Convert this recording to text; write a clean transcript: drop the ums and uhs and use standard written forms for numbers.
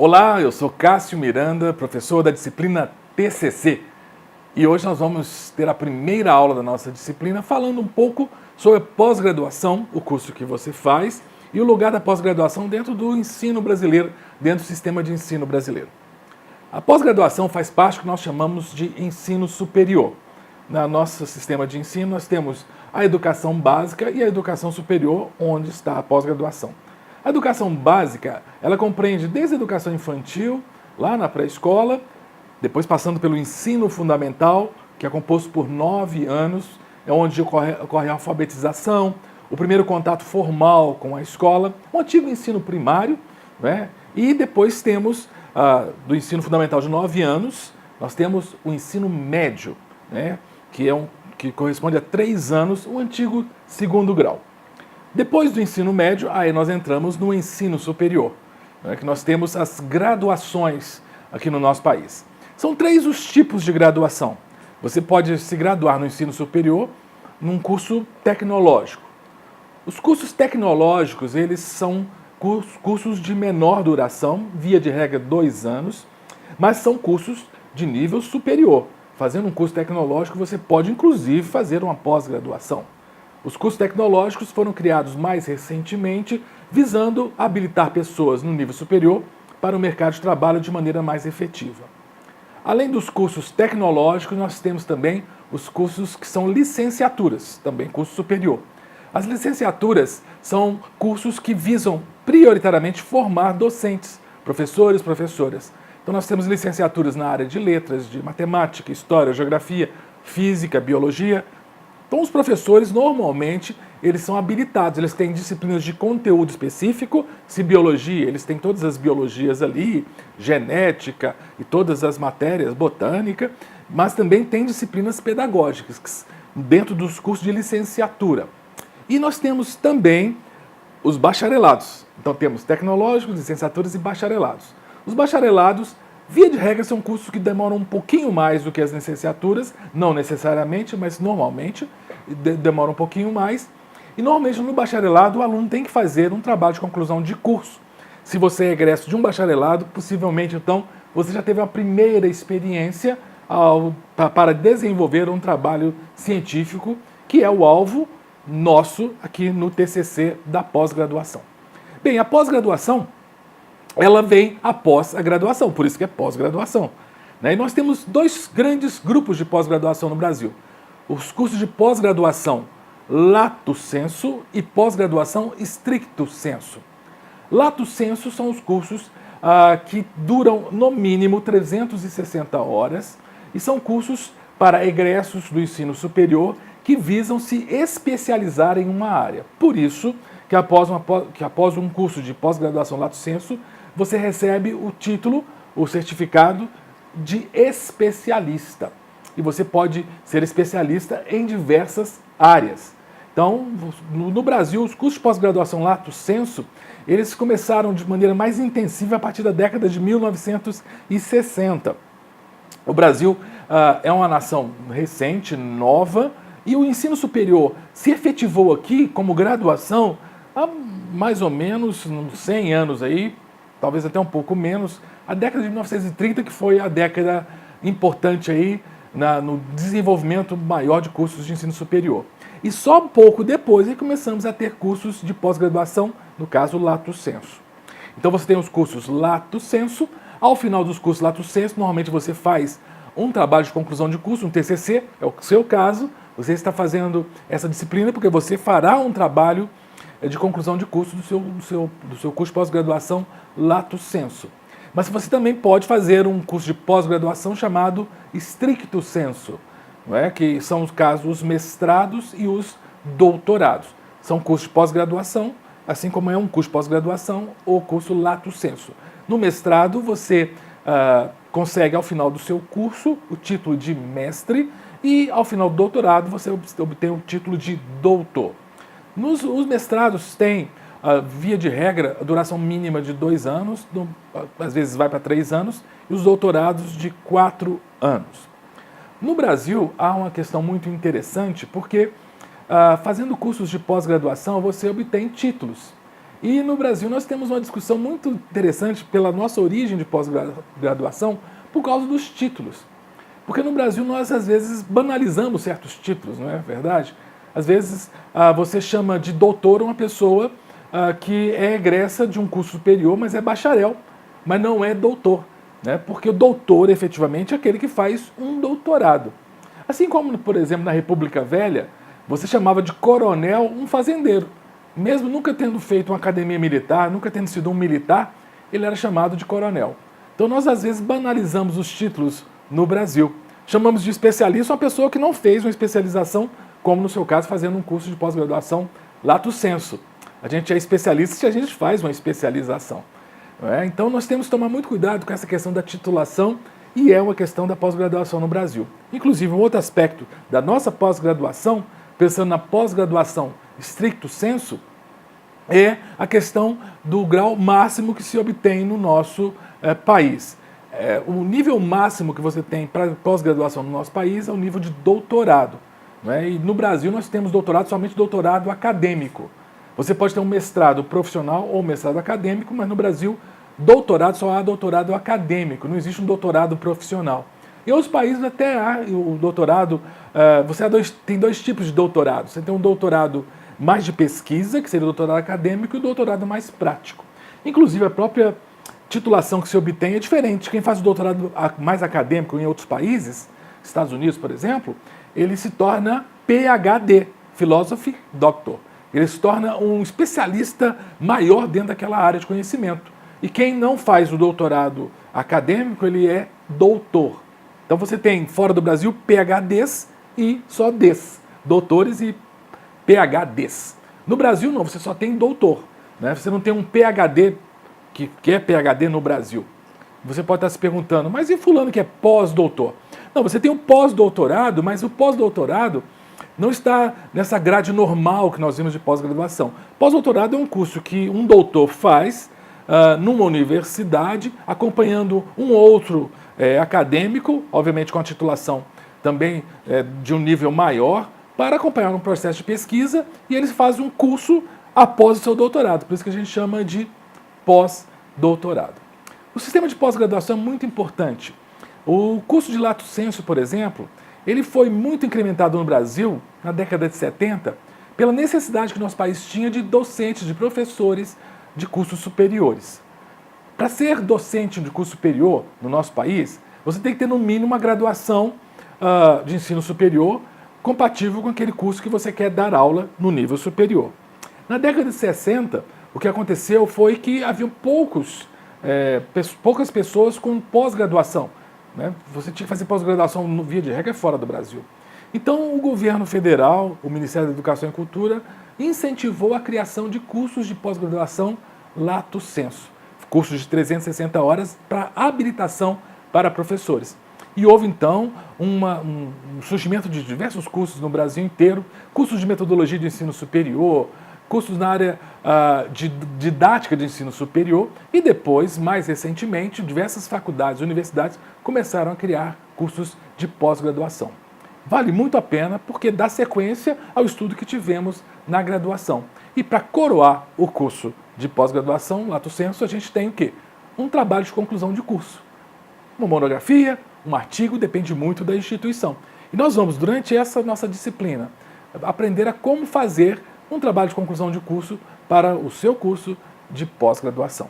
Olá, eu sou Cássio Miranda, professor da disciplina TCC. E hoje nós vamos ter a primeira aula da nossa disciplina falando um pouco sobre a pós-graduação, o curso que você faz, e o lugar da pós-graduação dentro do ensino brasileiro, dentro do sistema de ensino brasileiro. A pós-graduação faz parte do que nós chamamos de ensino superior. No nosso sistema de ensino nós temos a educação básica e a educação superior, onde está a pós-graduação. A educação básica, ela compreende desde a educação infantil, lá na pré-escola, depois passando pelo ensino fundamental, que é composto por 9 anos, é onde ocorre a alfabetização, o primeiro contato formal com a escola, o antigo ensino primário, né? E depois temos, do ensino fundamental de 9 anos, nós temos o ensino médio, né? Que corresponde a 3 anos, o antigo segundo grau. Depois do ensino médio, aí nós entramos no ensino superior, né, que nós temos as graduações aqui no nosso país. São 3 os tipos de graduação. Você pode se graduar no ensino superior num curso tecnológico. Os cursos tecnológicos, eles são cursos de menor duração, via de regra 2 anos, mas são cursos de nível superior. Fazendo um curso tecnológico, você pode inclusive fazer uma pós-graduação. Os cursos tecnológicos foram criados mais recentemente, visando habilitar pessoas no nível superior para o mercado de trabalho de maneira mais efetiva. Além dos cursos tecnológicos, nós temos também os cursos que são licenciaturas, também curso superior. As licenciaturas são cursos que visam prioritariamente formar docentes, professores, professoras. Então nós temos licenciaturas na área de letras, de matemática, história, geografia, física, biologia. Então os professores, normalmente, eles são habilitados, eles têm disciplinas de conteúdo específico, se biologia, eles têm todas as biologias ali, genética e todas as matérias, botânica, mas também tem disciplinas pedagógicas dentro dos cursos de licenciatura. E nós temos também os bacharelados. Então temos tecnológicos, licenciaturas e bacharelados. Os bacharelados, via de regra, são cursos que demoram um pouquinho mais do que as licenciaturas, não necessariamente, mas normalmente demoram um pouquinho mais. E normalmente no bacharelado o aluno tem que fazer um trabalho de conclusão de curso. Se você é egresso de um bacharelado, possivelmente então você já teve a primeira experiência para desenvolver um trabalho científico, que é o alvo nosso aqui no TCC da pós-graduação. Bem, a pós-graduação, ela vem após a graduação, por isso que é pós-graduação. E nós temos 2 grandes grupos de pós-graduação no Brasil. Os cursos de pós-graduação lato sensu e pós-graduação stricto sensu. Lato sensu são os cursos que duram no mínimo 360 horas e são cursos para egressos do ensino superior que visam se especializar em uma área. Por isso que após um curso de pós-graduação lato sensu, você recebe o título, o certificado de especialista. E você pode ser especialista em diversas áreas. Então, no Brasil, os cursos de pós-graduação lato sensu, eles começaram de maneira mais intensiva a partir da década de 1960. O Brasil é uma nação recente, nova, e o ensino superior se efetivou aqui como graduação há mais ou menos 100 anos aí, talvez até um pouco menos, a década de 1930, que foi a década importante aí no desenvolvimento maior de cursos de ensino superior. E só um pouco depois é que começamos a ter cursos de pós-graduação, no caso lato sensu. Então você tem os cursos lato sensu, ao final dos cursos lato sensu, normalmente você faz um trabalho de conclusão de curso, um TCC, é o seu caso, você está fazendo essa disciplina porque você fará um trabalho de conclusão de curso do seu curso de pós-graduação lato sensu. Mas você também pode fazer um curso de pós-graduação chamado stricto sensu, não é? Que são os casos os mestrados e os doutorados. São cursos de pós-graduação, assim como é um curso de pós-graduação ou curso lato sensu. No mestrado você consegue ao final do seu curso o título de mestre e ao final do doutorado você obtém o título de doutor. Os mestrados têm, via de regra, a duração mínima de 2 anos, às vezes vai para 3 anos, e os doutorados de 4 anos. No Brasil, há uma questão muito interessante, porque fazendo cursos de pós-graduação, você obtém títulos. E no Brasil nós temos uma discussão muito interessante pela nossa origem de pós-graduação por causa dos títulos. Porque no Brasil nós às vezes banalizamos certos títulos, não é verdade? Às vezes você chama de doutor uma pessoa que é egressa de um curso superior, mas é bacharel, mas não é doutor, né? Porque o doutor efetivamente é aquele que faz um doutorado. Assim como, por exemplo, na República Velha, você chamava de coronel um fazendeiro. Mesmo nunca tendo feito uma academia militar, nunca tendo sido um militar, ele era chamado de coronel. Então nós às vezes banalizamos os títulos no Brasil. Chamamos de especialista uma pessoa que não fez uma especialização, como no seu caso, fazendo um curso de pós-graduação lato sensu. A gente é especialista se a gente faz uma especialização. Não é? Então nós temos que tomar muito cuidado com essa questão da titulação e é uma questão da pós-graduação no Brasil. Inclusive, um outro aspecto da nossa pós-graduação, pensando na pós-graduação stricto sensu, é a questão do grau máximo que se obtém no nosso país. O nível máximo que você tem para pós-graduação no nosso país é o nível de doutorado. Né? E no Brasil nós temos doutorado, somente doutorado acadêmico. Você pode ter um mestrado profissional ou um mestrado acadêmico, mas no Brasil doutorado só há doutorado acadêmico, não existe um doutorado profissional. Em outros países até há o doutorado, tem dois tipos de doutorado. Você tem um doutorado mais de pesquisa, que seria o doutorado acadêmico, e o doutorado mais prático. Inclusive a própria titulação que se obtém é diferente. Quem faz o doutorado mais acadêmico em outros países, Estados Unidos, por exemplo, ele se torna PhD, Philosophy Doctor. Ele se torna um especialista maior dentro daquela área de conhecimento. E quem não faz o doutorado acadêmico, ele é doutor. Então você tem, fora do Brasil, PhDs e só Ds, doutores e PhDs. No Brasil, não, você só tem doutor. Né? Você não tem um PhD que é PhD no Brasil. Você pode estar se perguntando, mas e fulano que é pós-doutor? Não, você tem um pós-doutorado, mas o pós-doutorado não está nessa grade normal que nós vimos de pós-graduação. Pós-doutorado é um curso que um doutor faz numa universidade, acompanhando um outro acadêmico, obviamente com a titulação também de um nível maior, para acompanhar um processo de pesquisa, e eles fazem um curso após o seu doutorado. Por isso que a gente chama de pós-doutorado. O sistema de pós-graduação é muito importante. O curso de lato sensu, por exemplo, ele foi muito incrementado no Brasil, na década de 70, pela necessidade que nosso país tinha de docentes, de professores de cursos superiores. Para ser docente de curso superior no nosso país, você tem que ter no mínimo uma graduação de ensino superior compatível com aquele curso que você quer dar aula no nível superior. Na década de 60, o que aconteceu foi que havia poucas pessoas com pós-graduação. Né? Você tinha que fazer pós-graduação via de regra fora do Brasil. Então o governo federal, o Ministério da Educação e Cultura, incentivou a criação de cursos de pós-graduação lato sensu, cursos de 360 horas para habilitação para professores. E houve então um surgimento de diversos cursos no Brasil inteiro, cursos de metodologia de ensino superior, cursos na área de didática de ensino superior e depois, mais recentemente, diversas faculdades e universidades começaram a criar cursos de pós-graduação. Vale muito a pena porque dá sequência ao estudo que tivemos na graduação. E para coroar o curso de pós-graduação, lato sensu, a gente tem o quê? Um trabalho de conclusão de curso. Uma monografia, um artigo, depende muito da instituição. E nós vamos, durante essa nossa disciplina, aprender a como fazer um trabalho de conclusão de curso para o seu curso de pós-graduação.